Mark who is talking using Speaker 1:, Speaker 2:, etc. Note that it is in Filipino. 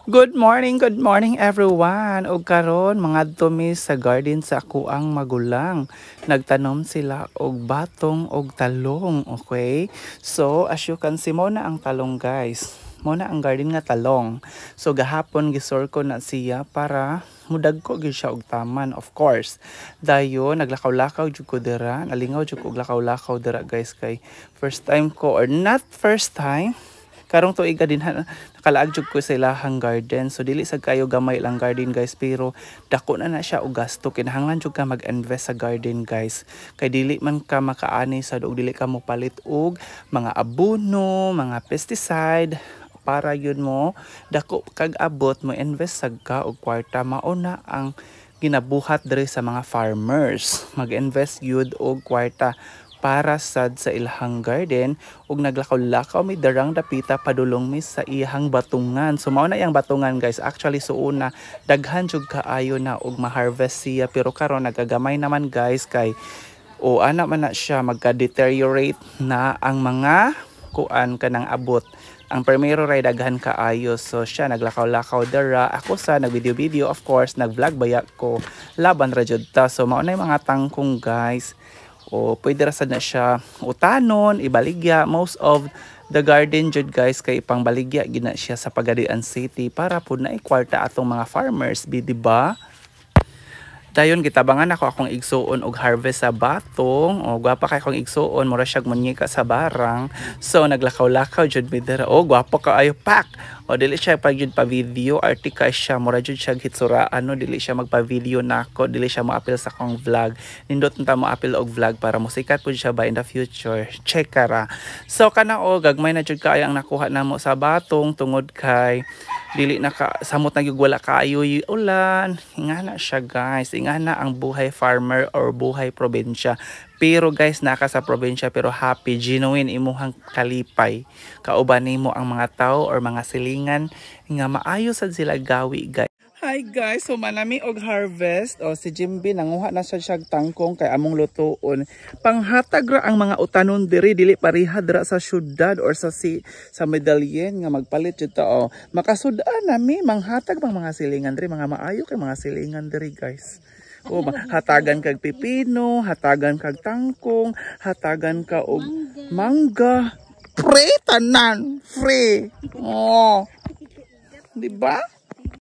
Speaker 1: Good morning everyone. Og karon mga dumi sa garden sa ako ang magulang. Nagtanom sila og batong og talong, okay? So as you can see mo na ang talong guys. Mo na ang garden nga talong. So gahapon gisor ko na siya para mudag ko gyud siya og taman of course. Dayon naglakaw-lakaw jud ko dira, nalingaw jud ko og lakaw-lakaw dira guys kay first time ko or not first time. Karong tuig din nakalaag jud ko sa ilahang garden. So dili sa kayo gamay lang garden guys, pero dako na siya og gasto. Kinahanglan jud ka mag-invest sa garden guys. Kay dili man ka makaani sa og dili ka mo palit og mga abono, mga pesticide para yun mo dako kag abot mo invest sa ka og kwarta. Mao na ang ginabuhat diri sa mga farmers. Mag-invest yun og kwarta para sad sa ilahang garden ug naglakaw-lakaw mi darang dapita padulong mi sa iyang batungan. So mao na iyang batungan guys. Actually suuna daghan jud kaayo na og ma-harvest siya, pero karon nagagamay naman guys kay o ana man na siya magka-deteriorate na ang mga kuan kanang abot. Ang primero ray daghan kaayo, so siya naglakaw-lakaw dara. Ako sa nagvideo-video of course, nag-vlog baya ko laban ra jud ta. So mao na yung mga tangkong guys. O pwede rasad na siya utanon, ibaligya. Most of the garden jud guys kay pangbaligya gina siya sa Pagadian City para pud na ikwarta atong mga farmers, diba? Dayon gitabangan ako akong igsuon og harvest sa batong. O gwapa kay akong igsuon, mura siyag manyika sa barang. So naglakaw-lakaw jud mi dira. O gwapo kaayo pak. O dili siya pag jud pa video, artika siya, mura jud siya hitsuraan no, dili siya magpa video nako, dili siya mo-apil sa akong vlog. Nindot ta mo-apil og vlog para musikat pud siya ba in the future. Check kara. So kana o gagmay na jud kaayo ang nakuha namo sa batong tungod kay dili na ka samot na gyud wala kaayo ulan. Ingana siya guys, ingana ang buhay farmer or buhay probinsya. Pero guys, naka sa probinsya pero happy, genuine imuhang kalipay. Kauban nimo ang mga tao or mga silingan nga maayo sad sila gawi guys. Hi guys, so manami og harvest. O si Jimby nanguha na siya tangkong kay among lutuon. Panghatag ra ang mga utanon diri, dili pareha dira sa syudad or sa Medellin nga magpalit jud ta. O makasudan nami manghatag bang mga silingan diri, mga maayo kay mga silingan diri guys. O hatagan kag pipino, hatagan kag tangkong, hatagan ka og mangga. Free tanan, free. Oh. Di ba?